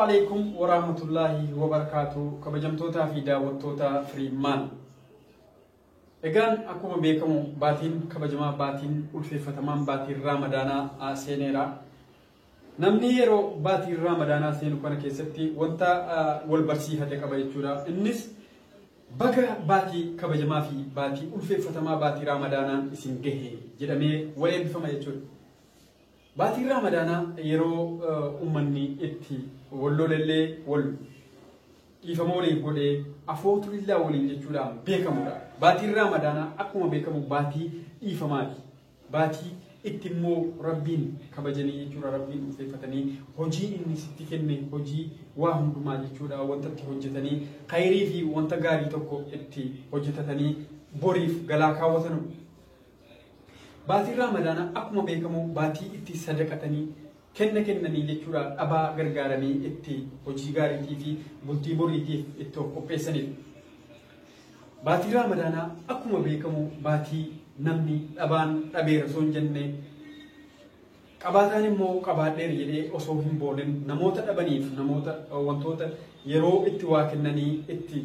عليكم ورحمة الله وبركاته كبجمتوتا في داوتوتا فريمان إجان أكو بيكم باتين كبجما باتين ألفي فتمان باتين رمضانا سينيرا نمني يرو باتين رمضانا سينو كنا كيستي وانتا والبرسي هذا كبجتورا الناس بقى باتي كبجما في باتي ألفي فتمان باتين رمضانا إسنجه جدامي ولا بفما يجور باتي رمضانا يرو أمني إتي ولو للي ول يفهموني بودي أفوت لله ولي يجورا بيكمورا باتي رمضانا أكو بيكمو باتي يفهماني باتي إتمو ربين كبجني يجورا ربين وفيفتني هجي إني ستكني هجي واهم دما يجورا وانتتي هجتني خيري في وانتقاري توكو إتي هجتتني بوريف غلاكا وثنو باتي رمضانا أكو بيكمو باتي إتي صدقتني كنني لچورا أبا غرغارني إتي هجي غاري في بلتي بوريتي إتو كوبيسني باتي رمضانا أكو بيكمو باتي نمني أبان أبير سون جنة قباتاني مو قبادير يدي أصوهم بولن نموت أبنيف نموت وانتوت يرو إتي واكنني إتي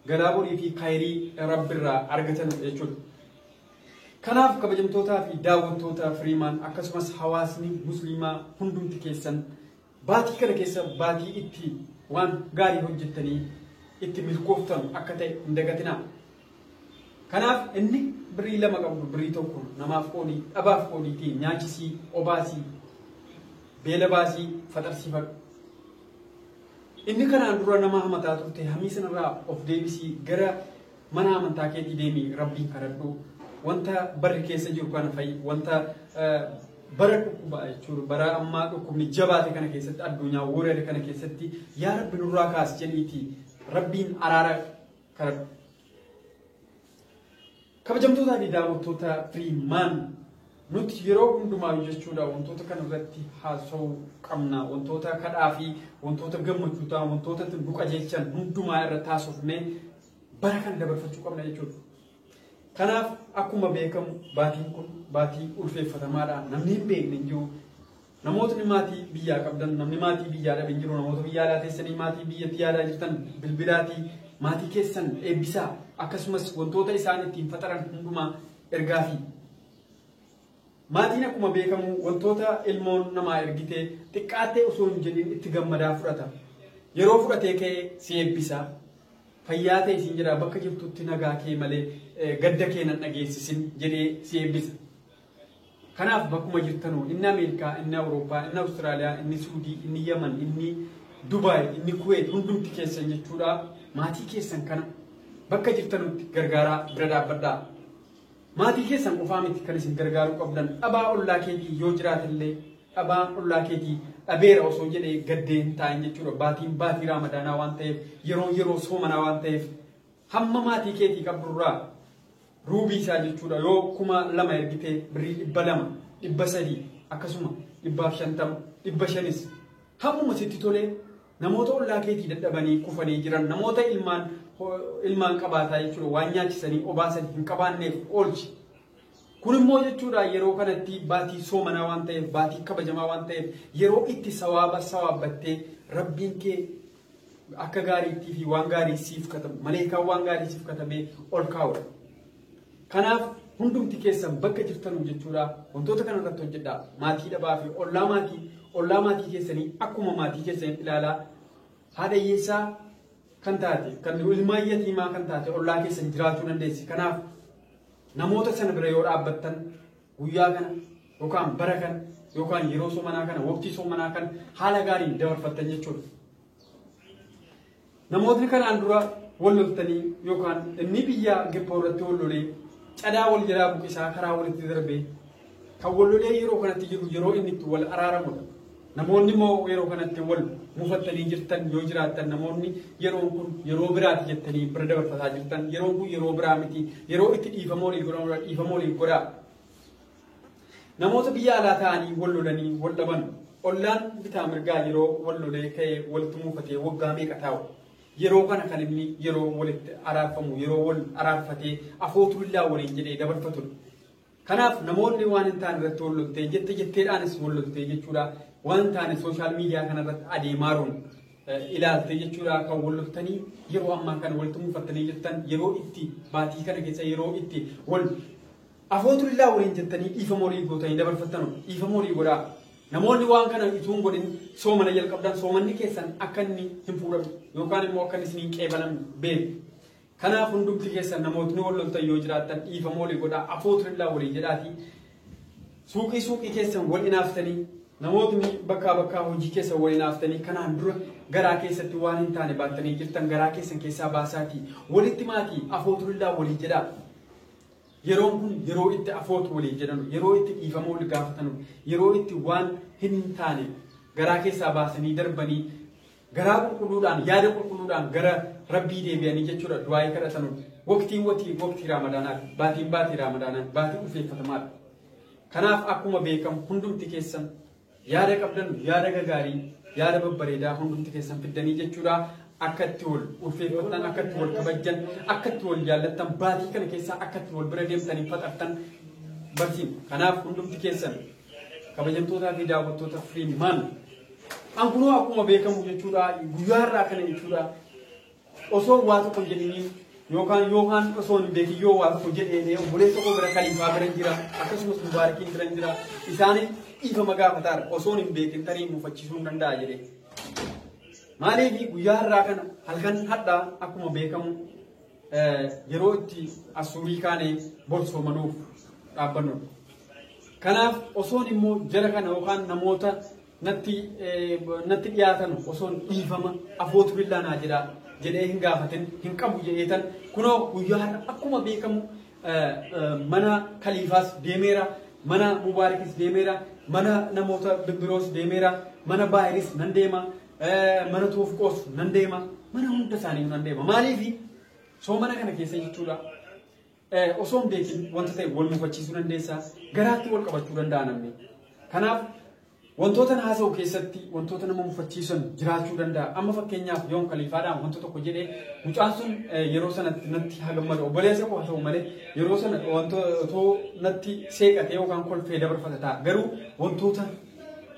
غرابوري في خيري رب الرا أرغتن يجول كناف كبجمتوتا في داوتوتا فريمان أكسمس حواسني مسلمة هندم تكيسن باتي كده كيسا باتي إتي وان غاري هجتني إتي ملكوفتن أكتاي ندغتنا كناف إني بري لما قبل بري توكل نماف قولي أباف قولي تي نياجسي أباسي بيلباسي فترسي فك إني كان أندرا نما همتاتو تي هميسن را أوف ديبسي غرا منا من تاكيتي ديمي ربي كردو وانتا بري كيسا جيرو كان فاي وانتا برا كوكوبا يجور برا أما كوكوبني جباتي كان كيست الدنيا ورد كان كيستي يا رب نوراكاس جنيتي ربين أرارا كرد كبجمتوتا بداوتوتا فريمان نوت يرو هندما يجتشودا وانتوتا كان رتي حاسو قمنا وانتوتا كدافي وانتوتا غمچوتا وانتوتا تندوق اجيچن هندما رتاسوفني بركان دبرفچو قمنا يجور كناف أكوما بيكم باتي كن باتي ألفي فتمادا نمني بيك ننجو نموت نماتي بيا كبدن نمني ماتي بيا دا بنجرو نموت بيا دا تسني ماتي بيا تيادا جتن بالبلاتي ماتي كيسن إبسا أكسمس وانتوتا إساني تيم فتران هندما إرغافي ماتي نكوما بيكم وانتوتا إلمون نما إرغيتي تكاتي أسون جدين اتغمدا فرطا يرو فرطي كي سي إبسا فياتي سنجرا بكا جفتو تنغا كي مالي غدا كينا نغيسسين جدي سي إبسا كناف بكما جرتنو إن أمريكا إن أوروبا إن أستراليا إن سعودي إن يمن إن دبي إن كويت هندوم تكيسن يجورا ماتي كيسن كنا بكا جرتنو غرغارا بردا ماتي كيسن قفامتي كنسن غرغارو قبدن أبا الله كيتي يوجرات اللي أبا الله كيتي أبير أوسو جدي غدين تاين يجورا باتي رمضانا وانتيف يرو سومنا وانتيف هم ماتي كيتي كبرورا روبي ساجي تشودا يو كما لما يرغيتي بري إبالما إباسدي أكسوما إبافشانتم إباشانيس هم مسيتي تولي نموتا الله كيتي ددباني كفاني جيران نموتا إلمان كباتا يجورا وانياتي سني أباسدي هنكبان نيف أولج كل موجة تشودا يرو كانتي باتي سومنا وانتيف باتي كبجما وانتيف يرو إتي سوابتي ربين كي أكغاري تيفي وانغاري سيف كتب ملائكة وانغاري سيف كتب أولكاو كناف هندوم تكيسن بكا جرتنو جتشورا وانتوتا كان رتو جدا ماتي دبافي أولا ماتي كيسني أكوما ماتي كيسن إلالا هذا يسا كنتاتي كان المايتي ما كنتاتي أولا كيسن جراتو ننديسي كناف نموتا سنبريور أبتن ويا كان يوكان بركان يوكان يروسو منا كان وقتي سو منا كان حالا غاري دور فتن جتشور نموتني كان أندرا وللتني يوكان النبيا جبورتي ولولي أدا والجراب كيسا كرا ولتدربي كولولي يرو كانت تجيرو يرو إني تول أرارمود نموني مو يرو كانت تول مفتني جرتن يوجراتن نموني يرو برات جتني بردور فتا جرتن يرو برامتي يرو إتي إفمولي غرا نموت بيا لا تاني ولولني ولبن أولان بتامرغا يرو ولولي كي ولتمو فتي وغامي كتاو يرو كان كلمني يرو ولت أرافمو يرو ول أرافتي أفوت الله ولين جدي دبر فتول Kanaaf namoonni waan hin taane irratti wal loltee jetteedhaanis wal loltee jechuudha. Waan taane sooshaal miidiyaa kanarratti adeemaa jiru ilaalte jechuudha. Kan wal loltanii yeroo ammaa kana walitti mufatanii jettan yeroo itti baatii kana keessa yeroo itti wal afootullaa waliin jettanii dhiifama walii gootanii dabarfattan dhiifama walii godhaa. Namoonni waan kana ituun godhin soomana jalqabdan soomanni keessan akka inni hin fuudhamne yookaan immoo akka inni isiniin qeebalan beeku. Kanaaf hundumti keessan namootni wal loltan yoo jiraattan dhiifama walii godhaa afootullaa walii jedhaati. Suuqii keessan wal inaaftanii namootni bakkaa hojii keessan wal inaaftanii kanaan dura garaa keessatti waan hin taane baattanii jirtan garaa keessan keessaa baasaatii walitti maatii afootullaa walii jedhaa. Yeroon kun yeroo itti afootu walii jedhanu yeroo itti dhiifama wal gaafatanu yeroo itti waan hin taane garaa keessaa baasanii darbanii garaa qulqulluudhaan yaada qulqulluudhaan gara rabbii deebi'anii jechuudha du'aa'ii kadhatanu waqtii raamadaanaati baatii raamadaanaa baatii ulfeeffatamaa. Kanaaf akkuma beekamu hundumti keessan yaada qabdan yaada gagaarii yaada babbareedaa hundumti keessan fiddanii jechuudha. Akkatti wal ulfeeffatan akkatti wal kabajjan akkatti wal jaallattan baatii kana keessaa akkatti wal bira deemtanii faxartan barsiin. Kanaaf hundumti keessan kabajamtootaa fi daawwattoota Freeman ankunoo akkuma beekamu jechuudha guyyaa irraa kana jechuudha osoo waa tokko jedhanii yookaan osoo hin beekin yoo waa tokko jedhee obboleessa koo bira kaliifaa bira jira akkasumas mubaarakiin bira jira isaaniif dhiifama gaafataara osoo hin beekin tarii mufachiisuu hin danda'a jedhee. Maaliif guyyaa irraa kana halkan hadhaa akkuma beekamu yeroo itti asuurii kaanee borsoomanuuf dhaabbannu. Kanaaf osoon immoo jala kana yookaan namoota natti dhiyaatan osoon dhiifama afootu billaanaa jedhee hin gaafatin hin qabu jedheetan kunoo guyyaa har'a akkuma beekamu mana kaliifaas deemeera mana mubaarakis deemeera mana namoota bibbiroos deemeera mana baayiris nan deema. Mana tuufqoos nan deema mana hunda isaanii nan deema maaliif soomana kana keessa jechuudha osoo hin beekin wanta ta'e wal mufachiisuu dandeessaa garaatti wal qabachuu danda'a namni. Kanaaf wantoota haasa'u keessatti wantoota nama mufachiisan jiraachuu danda'a. Amma fakkeenyaaf yoon kaliifaadhaan wanta tokko jedhee mucaan sun yeroo sanatti natti hagammadu obboleessa koo haa ta'u malee yeroo sana wantoota natti seeqate yookaan kolfee dabarfata ta'a garuu wantoota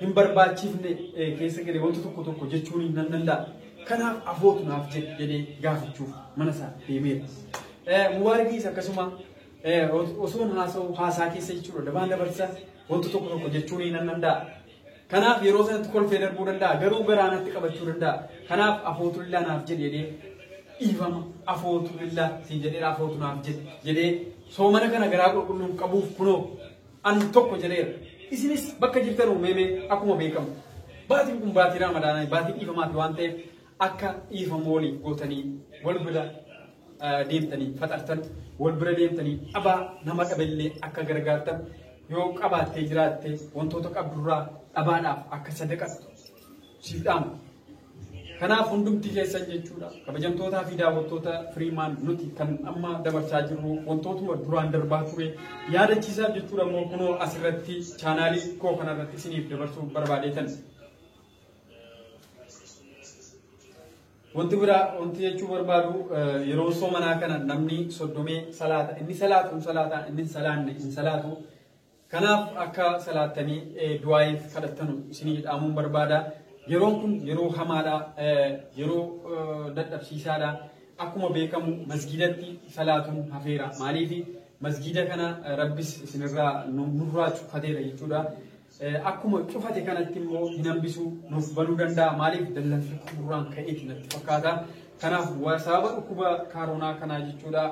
hin barbaachifne keessa galee wanta tokko jechuun nan danda'a. Kanaaf afootu naaf jedhee gaafachuuf mana isaa deemeera. Mubaarakiis akkasuma osoon haasaa keessa jechuudha dabaan dabarsa wanta tokko jechuun nan danda'a. Kanaaf yeroo sanatti kolfee darbuu danda'a garuu garaanatti qabachuu danda'a. Kanaaf afootu lillaa naaf jedhee dhiifama afootu lillaa si jedhee afootu naaf jedhee soomana kana garaa qulqulluun qabuuf kunoo an tokko jedheera. Isinis bakka jirtan uumamee akkuma beekamu baatiin kun baatii raamadaanaa baatii dhiifamaati waan ta'eef akka dhiifama walii gootanii wal bira deemtanii faxartan wal bira deemtanii dhabaa nama dhaballee akka gargaartan yoo qabaattee jiraatte wantoota qabdurraa dhabaadhaaf akka sadaqattu siidhaan. Kanaaf hundumti keessan jechuudha kabajamtootaa fi daawwattoota Freeman nuti kan amma dabarsaa jirru wantootuma duraan darbaa ture yaadachiisaa jechuudha immoo kunoo asirratti chaanaalii koo kanarratti isiniif dabarsuu barbaadeetan. Wanti biraa wanti jechuu barbaadu yeroo soomanaa kana namni soddomee salaata inni salaatu salaata inni salaanne hin salaatu. Kanaaf akka salaattanii du'aa'iif kadhattanu isinii dhaamuun barbaada. Yeroon kun yeroo hamaadha yeroo dadhabsiisaadha akkuma beekamu masgidatti salaatuun hafeera maaliif masgida kana rabbis isinirraa nurraa cufateera jechuudha. Akkuma cufate kanatti immoo hin hambisuu nuuf banuu danda'a maaliif dallanfi qurraan ka'eeti natti fakkaata. Kanaaf sababa dhukkuba kaaroonaa kanaa jechuudha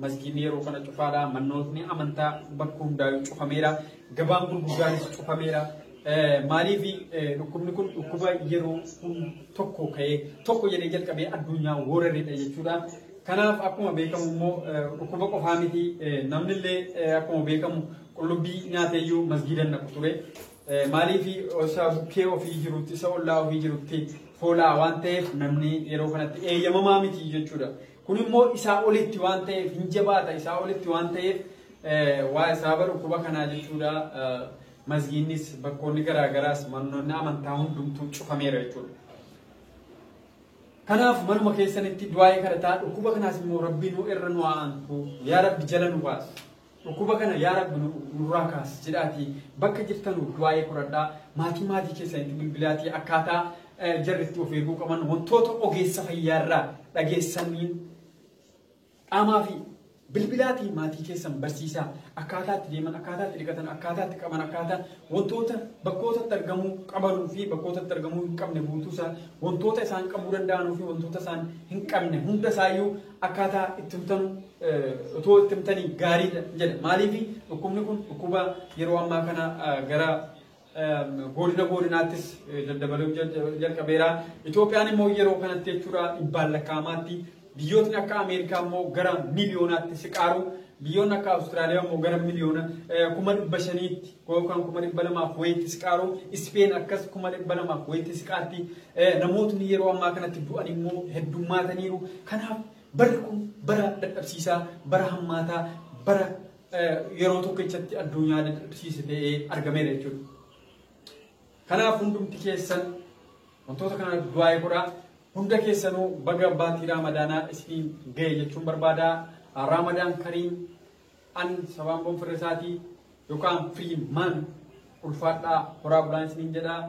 masgidni yeroo kana cufaadha mannootni amantaa bakka hundaa cufameera gabaan gurguddaanis cufameera. Maaliif dhukkubni kun dhukkuba yeroo tokko ka'ee tokko jedhee jalqabee addunyaa weerareedha jechuudha. Kanaaf akkuma beekamu immoo dhukkuba qofaa miti namnillee akkuma beekamu qullubbii nyaateeyyuu masgidan naqu ture. Maaliif isa bukkee ofii jirutti isa ollaa ofii jirutti foolaa waan ta'eef namni yeroo kanatti eeyyamamaa miti jechuudha. Kun immoo isaa olitti waan ta'eef hin jabaata isaa olitti waan ta'eef waa sababa dhukkuba kanaa jechuudha. Masgiinnis bakkoonni garaagaraas mannoonni amantaa hundumtuu cufameera jechuudha. Kanaaf manuma keessanitti du'aa'ee kadhataa dhukkuba kanaas immoo rabbii nu irra nu aantu yaa rabbi jala nu baas dhukkuba kana yaa rabbi nurraa kaas jedhaati bakka jirtan du'aa'ee qoradhaa maatii keessanitti bilbilaatii akkaataa jarritti of eeguu qaban wantoota ogeessa fayyaarraa dhageessaniin qaamaa fi bilbilaatii maatii keessan barsiisaa akkaataatti deeman akkaataatti dhiqatan akkaataatti qaban akkaataa wantoota bakkootatti argamuu qabanuu fi bakkootatti argamuu hin qabne guutuusaa wantoota isaan qabuu danda'anuu fi wantoota isaan hin qabne hunda isaayyuu akkaataa itti himtanu otoo itti himtanii gaariidha jedha maaliif dhukkubni kun dhukkuba yeroo ammaa kana gara godinaattis daddabaluu jalqabeera Itoophiyaan immoo yeroo kanatti jechuudha dhibbaan lakkaa'amaatti biyyootni akka Ameerikaa immoo gara miliyoonaatti siqaaru biyyoonni akka Awustiraaliyaa immoo gara miliyoona 500,000tti yookaan 200,000 wayiitti siqaaru Ispeen akkas 200,000 wayiitti siqaatti namootni yeroo ammaa kanatti du'an immoo heddummaataniiru kanaaf barri kun bara dadhabsiisaa bara hammaataa bara yeroo tokkichatti addunyaa dadhabsiise ta'ee argameera jechuudha. Kanaaf hundumti keessan wantoota kana du'aa'ee godhaa hunda keessanuu baga baatii Ramadaanaa isiniin ga'e jechuun barbaada. Ramadaan Kariim an sabaan boonfirrisaatii yookaan Freeman ulfaadhaa horaa bulaan isiniin jedhaa.